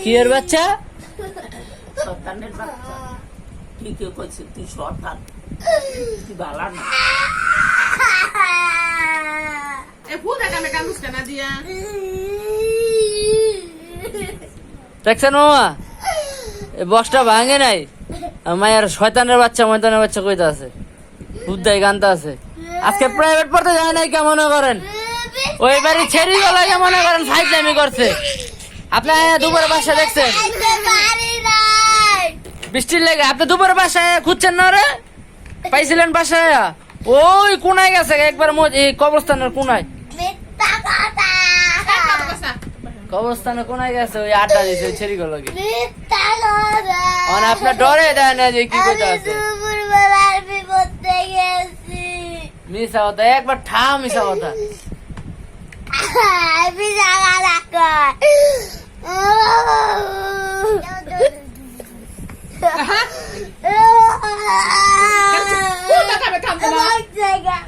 কি এর বাচ্চা? শয়তানের বাচ্চা। ঠিকই কইছিস, তুই শয়তান, তুই ভালো না। দেখছেন মামা, এই বক্সটা ভাঙে নাই, মায়ের শয়তানের বাচ্চা ময়দানের বাচ্চা কইতা আছে, হুদ্দাই গানটা আছে। আজকে প্রাইভেট পড়তে যায় নাই কেমন করেন, ওই বাড়ি ছেড়ি গেল কেমন করেন, ফাইজলামি করছে। আপনি দুপুরে বাসায় দেখছেন বৃষ্টির লেগে, আপনি দুপুরে বাসায় খুঁজছেন না রে? পাইছিলেন বাসায়? ওই কোনায় গেছে একবার, এই কবরস্থানের কোনায়, কবরস্থানে কোনায় গেছে, ওই আড্ডা দিছে ওই ছেড়ি গেল। আপনার ডরে দেয় না যে কি করতে আছে মিশা কথা, একবার ঠা মিশা কথা।